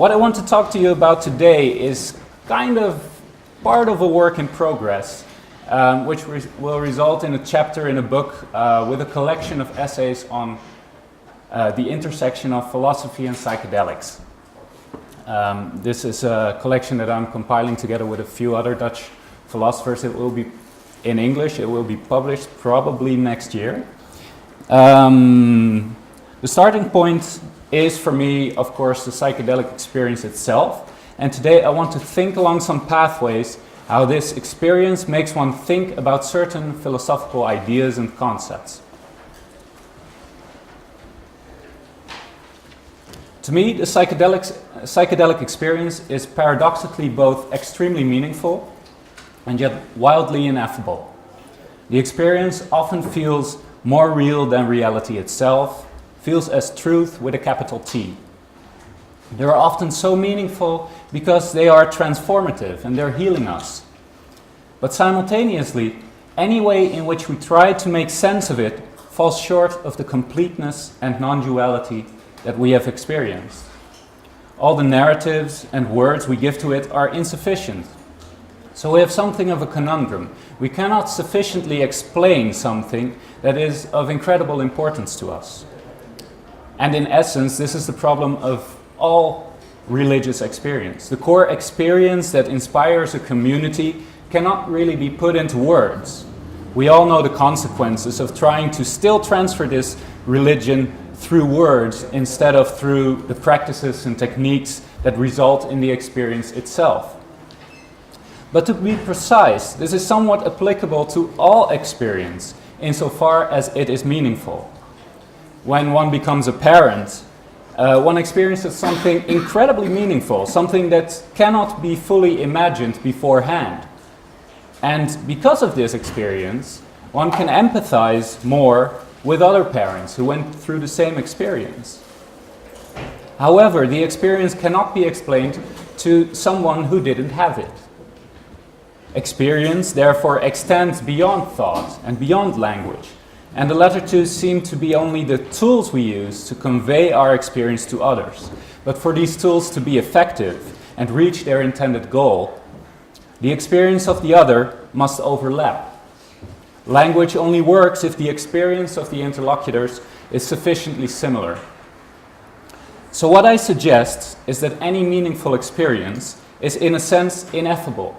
What I want to talk to you about today is kind of part of a work in progress, which will result in a chapter in a book with a collection of essays on the intersection of philosophy and psychedelics. This is a collection that I'm compiling together with a few other Dutch philosophers. It will be in English. It will be published probably next year. The starting point is, for me, of course, the psychedelic experience itself. And today I want to think along some pathways how this experience makes one think about certain philosophical ideas and concepts. To me, the psychedelic experience is paradoxically both extremely meaningful and yet wildly ineffable. The experience often feels more real than reality itself, feels as truth with a capital T. They are often so meaningful because they are transformative and they're healing us. But simultaneously, any way in which we try to make sense of it falls short of the completeness and non-duality that we have experienced. All the narratives and words we give to it are insufficient. So we have something of a conundrum. We cannot sufficiently explain something that is of incredible importance to us. And in essence, this is the problem of all religious experience. The core experience that inspires a community cannot really be put into words. We all know the consequences of trying to still transfer this religion through words instead of through the practices and techniques that result in the experience itself. But to be precise, this is somewhat applicable to all experience insofar as it is meaningful. When one becomes a parent, one experiences something incredibly meaningful, something that cannot be fully imagined beforehand. And because of this experience, one can empathize more with other parents who went through the same experience. However, the experience cannot be explained to someone who didn't have it. Experience, therefore, extends beyond thought and beyond language, and the latter two seem to be only the tools we use to convey our experience to others. But for these tools to be effective and reach their intended goal, the experience of the other must overlap. Language only works if the experience of the interlocutors is sufficiently similar. So what I suggest is that any meaningful experience is in a sense ineffable.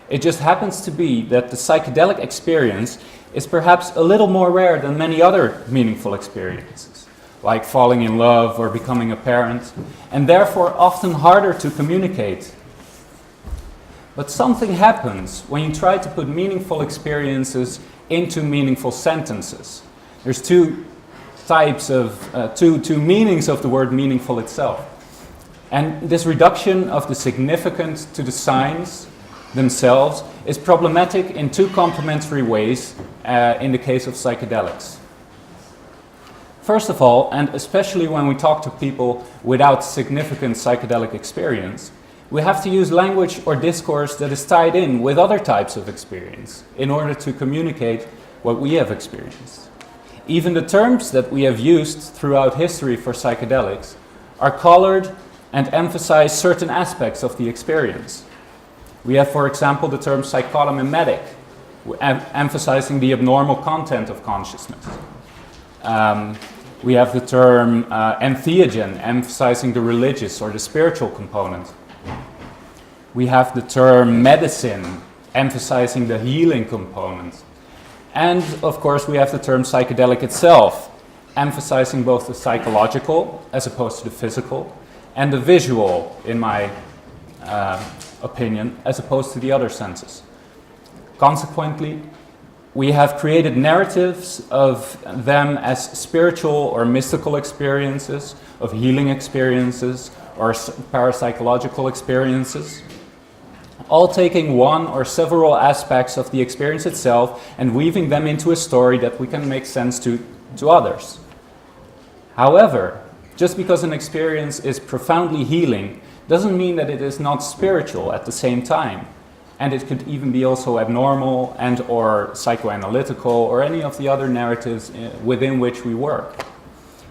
It just happens to be that the psychedelic experience is perhaps a little more rare than many other meaningful experiences, like falling in love or becoming a parent, and therefore often harder to communicate. But something happens when you try to put meaningful experiences into meaningful sentences. There's two meanings of the word meaningful itself. And this reduction of the significant to the signs themselves is problematic in two complementary ways in the case of psychedelics. First of all, and especially when we talk to people without significant psychedelic experience, we have to use language or discourse that is tied in with other types of experience in order to communicate what we have experienced. Even the terms that we have used throughout history for psychedelics are colored and emphasize certain aspects of the experience. We have, for example, the term psychotomimetic, emphasizing the abnormal content of consciousness. We have the term entheogen, emphasizing the religious or the spiritual component. We have the term medicine, emphasizing the healing component. And, of course, we have the term psychedelic itself, emphasizing both the psychological, as opposed to the physical, and the visual, in my opinion, as opposed to the other senses. Consequently, we have created narratives of them as spiritual or mystical experiences, of healing experiences, or parapsychological experiences, all taking one or several aspects of the experience itself and weaving them into a story that we can make sense to others. However, just because an experience is profoundly healing doesn't mean that it is not spiritual at the same time. And it could even be also abnormal and or psychoanalytical or any of the other narratives within which we work.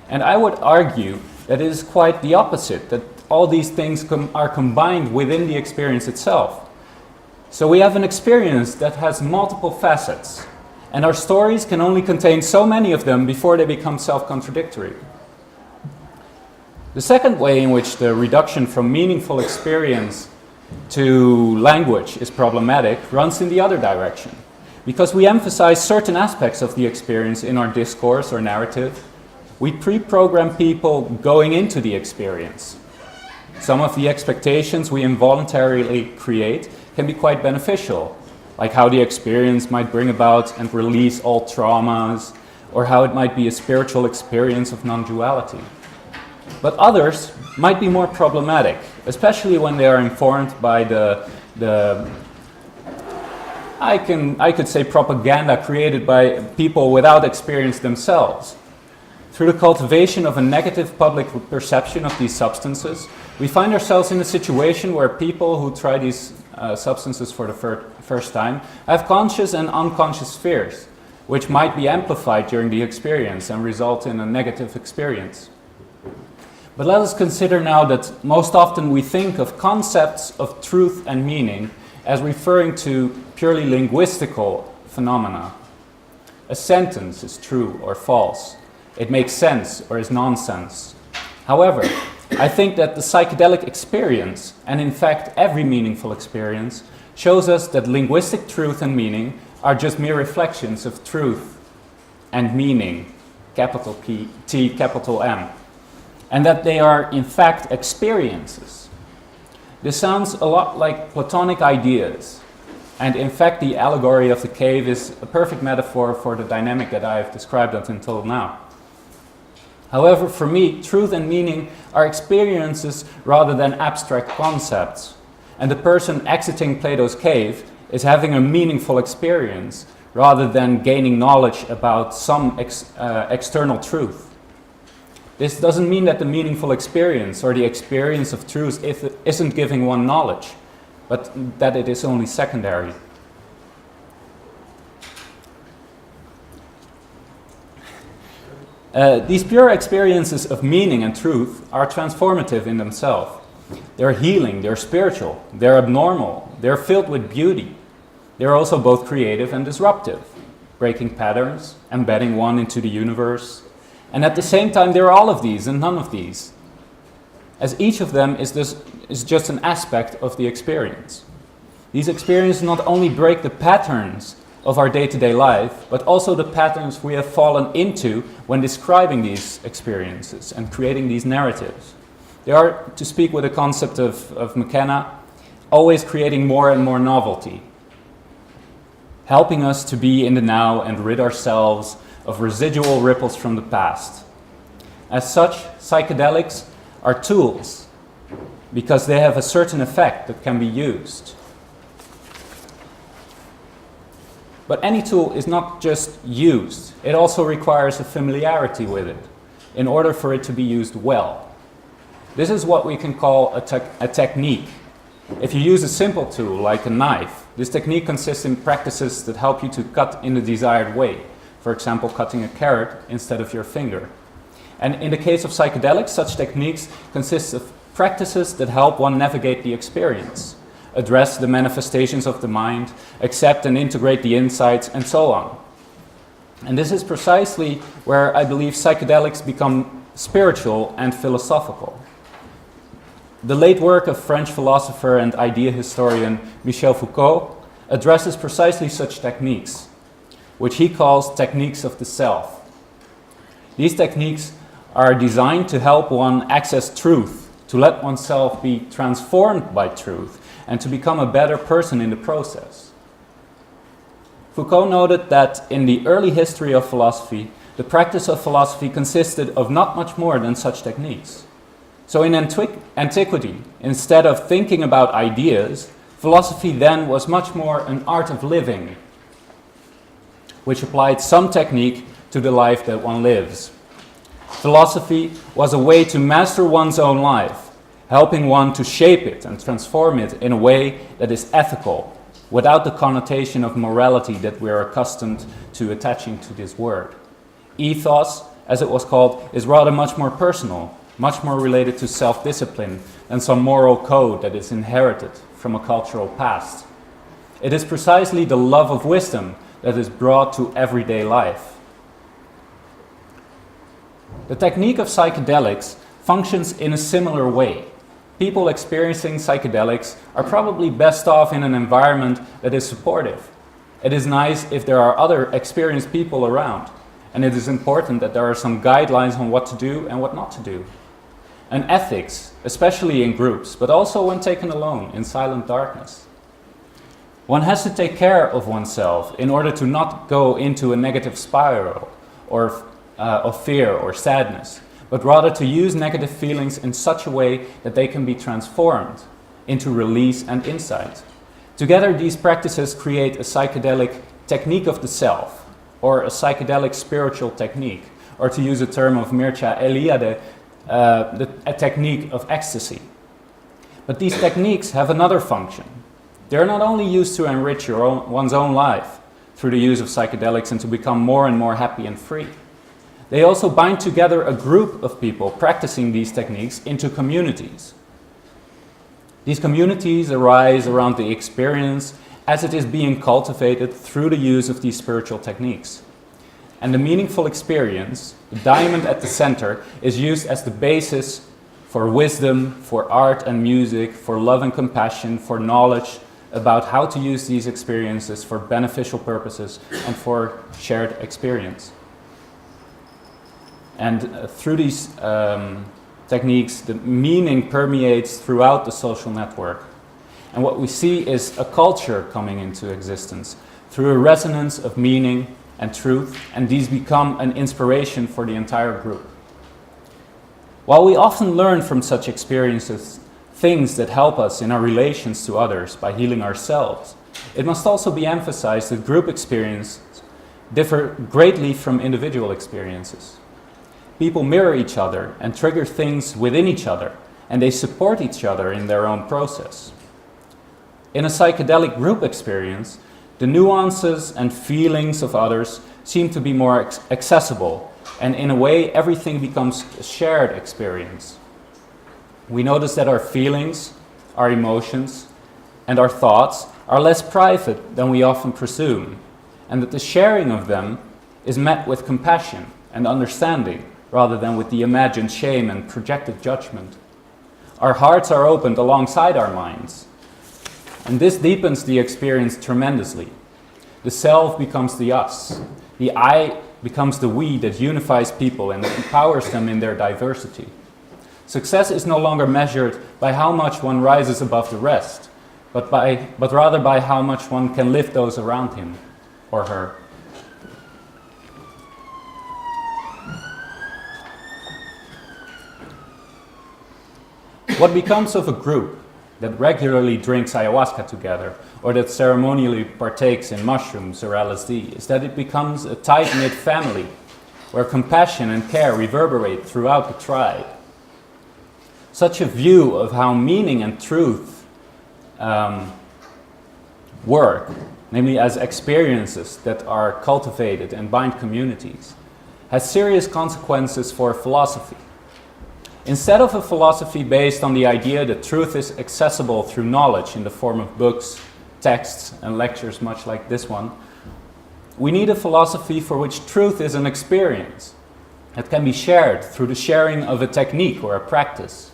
And I would argue that it is quite the opposite, that all these things are combined within the experience itself. So we have an experience that has multiple facets, and our stories can only contain so many of them before they become self-contradictory. The second way in which the reduction from meaningful experience to language is problematic runs in the other direction, because we emphasize certain aspects of the experience in our discourse or narrative. We pre-program people going into the experience. Some of the expectations we involuntarily create can be quite beneficial, like how the experience might bring about and release all traumas, or how it might be a spiritual experience of non-duality. But others might be more problematic, especially when they are informed by I could say propaganda created by people without experience themselves. Through the cultivation of a negative public perception of these substances, we find ourselves in a situation where people who try these substances for the first time have conscious and unconscious fears, which might be amplified during the experience and result in a negative experience. But let us consider now that most often we think of concepts of truth and meaning as referring to purely linguistical phenomena. A sentence is true or false. It makes sense or is nonsense. However, I think that the psychedelic experience, and in fact every meaningful experience, shows us that linguistic truth and meaning are just mere reflections of truth and meaning, capital T, capital M, and that they are in fact experiences. This sounds a lot like Platonic ideas, and in fact the allegory of the cave is a perfect metaphor for the dynamic that I have described up until now. However, for me, truth and meaning are experiences rather than abstract concepts, and the person exiting Plato's cave is having a meaningful experience rather than gaining knowledge about some external truth. This doesn't mean that the meaningful experience or the experience of truth isn't giving one knowledge, but that it is only secondary. These pure experiences of meaning and truth are transformative in themselves. They're healing, they're spiritual, they're abnormal, they're filled with beauty. They're also both creative and disruptive, breaking patterns, embedding one into the universe. And at the same time, they're all of these and none of these, as each of them is just an aspect of the experience. These experiences not only break the patterns of our day-to-day life, but also the patterns we have fallen into when describing these experiences and creating these narratives. They are, to speak with the concept of McKenna, always creating more and more novelty, helping us to be in the now and rid ourselves of residual ripples from the past. As such, psychedelics are tools because they have a certain effect that can be used. But any tool is not just used, it also requires a familiarity with it in order for it to be used well. This is what we can call a technique. If you use a simple tool like a knife, this technique consists in practices that help you to cut in the desired way. For example, cutting a carrot instead of your finger. And in the case of psychedelics, such techniques consist of practices that help one navigate the experience, address the manifestations of the mind, accept and integrate the insights, and so on. And this is precisely where I believe psychedelics become spiritual and philosophical. The late work of French philosopher and idea historian Michel Foucault addresses precisely such techniques, which he calls techniques of the self. These techniques are designed to help one access truth, to let oneself be transformed by truth, and to become a better person in the process. Foucault noted that in the early history of philosophy, the practice of philosophy consisted of not much more than such techniques. So in antiquity, instead of thinking about ideas, philosophy then was much more an art of living, which applied some technique to the life that one lives. Philosophy was a way to master one's own life, helping one to shape it and transform it in a way that is ethical, without the connotation of morality that we are accustomed to attaching to this word. Ethos, as it was called, is rather much more personal, much more related to self-discipline than some moral code that is inherited from a cultural past. It is precisely the love of wisdom that is brought to everyday life. The technique of psychedelics functions in a similar way. People experiencing psychedelics are probably best off in an environment that is supportive. It is nice if there are other experienced people around, and it is important that there are some guidelines on what to do and what not to do. And ethics, especially in groups, but also when taken alone in silent darkness. One has to take care of oneself in order to not go into a negative spiral of fear or sadness, but rather to use negative feelings in such a way that they can be transformed into release and insight. Together, these practices create a psychedelic technique of the self, or a psychedelic spiritual technique, or to use a term of Mircea Eliade, a technique of ecstasy. But these techniques have another function. They're not only used to enrich one's own life through the use of psychedelics and to become more and more happy and free. They also bind together a group of people practicing these techniques into communities. These communities arise around the experience as it is being cultivated through the use of these spiritual techniques. And the meaningful experience, the diamond at the center, is used as the basis for wisdom, for art and music, for love and compassion, for knowledge about how to use these experiences for beneficial purposes and for shared experience. And through these techniques, the meaning permeates throughout the social network. And what we see is a culture coming into existence through a resonance of meaning and truth, and these become an inspiration for the entire group. While we often learn from such experiences things that help us in our relations to others by healing ourselves, it must also be emphasized that group experiences differ greatly from individual experiences. People mirror each other and trigger things within each other, and they support each other in their own process. In a psychedelic group experience, the nuances and feelings of others seem to be more accessible, and in a way everything becomes a shared experience. We notice that our feelings, our emotions, and our thoughts are less private than we often presume, and that the sharing of them is met with compassion and understanding, rather than with the imagined shame and projected judgment. Our hearts are opened alongside our minds, and this deepens the experience tremendously. The self becomes the us, the I becomes the we that unifies people and empowers them in their diversity. Success is no longer measured by how much one rises above the rest, but rather by how much one can lift those around him or her. What becomes of a group that regularly drinks ayahuasca together or that ceremonially partakes in mushrooms or LSD is that it becomes a tight-knit family where compassion and care reverberate throughout the tribe. Such a view of how meaning and truth work, namely as experiences that are cultivated and bind communities, has serious consequences for philosophy. Instead of a philosophy based on the idea that truth is accessible through knowledge in the form of books, texts, and lectures much like this one, we need a philosophy for which truth is an experience that can be shared through the sharing of a technique or a practice.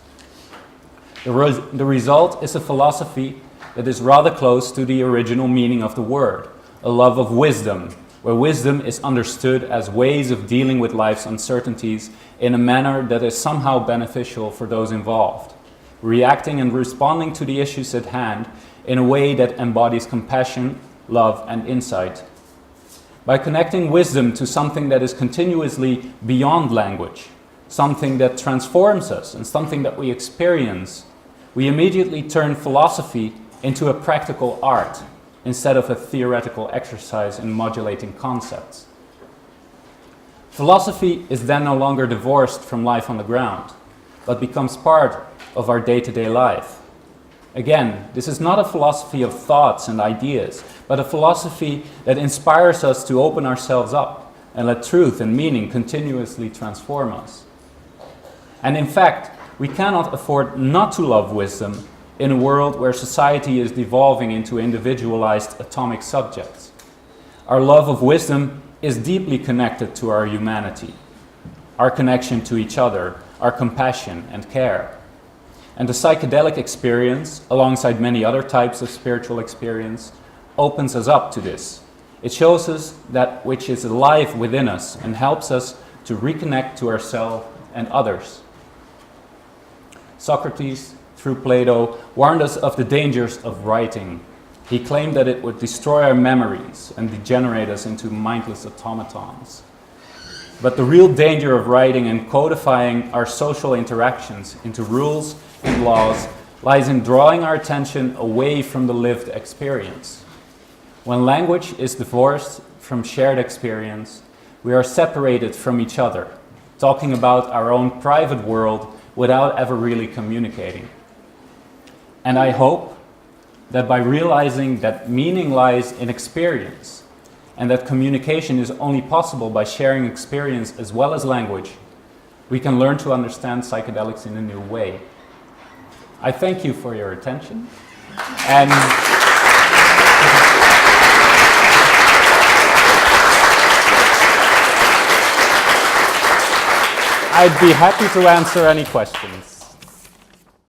The result is a philosophy that is rather close to the original meaning of the word, a love of wisdom, where wisdom is understood as ways of dealing with life's uncertainties in a manner that is somehow beneficial for those involved, reacting and responding to the issues at hand in a way that embodies compassion, love, and insight. By connecting wisdom to something that is continuously beyond language, something that transforms us and something that we experience, we immediately turn philosophy into a practical art instead of a theoretical exercise in modulating concepts. Philosophy is then no longer divorced from life on the ground, but becomes part of our day-to-day life. Again, this is not a philosophy of thoughts and ideas, but a philosophy that inspires us to open ourselves up and let truth and meaning continuously transform us. And in fact, we cannot afford not to love wisdom in a world where society is devolving into individualized atomic subjects. Our love of wisdom is deeply connected to our humanity, our connection to each other, our compassion and care. And the psychedelic experience, alongside many other types of spiritual experience, opens us up to this. It shows us that which is alive within us and helps us to reconnect to ourselves and others. Socrates, through Plato, warned us of the dangers of writing. He claimed that it would destroy our memories and degenerate us into mindless automatons. But the real danger of writing and codifying our social interactions into rules and laws lies in drawing our attention away from the lived experience. When language is divorced from shared experience, we are separated from each other, talking about our own private world without ever really communicating. And I hope that by realizing that meaning lies in experience and that communication is only possible by sharing experience as well as language, we can learn to understand psychedelics in a new way. I thank you for your attention, and I'd be happy to answer any questions.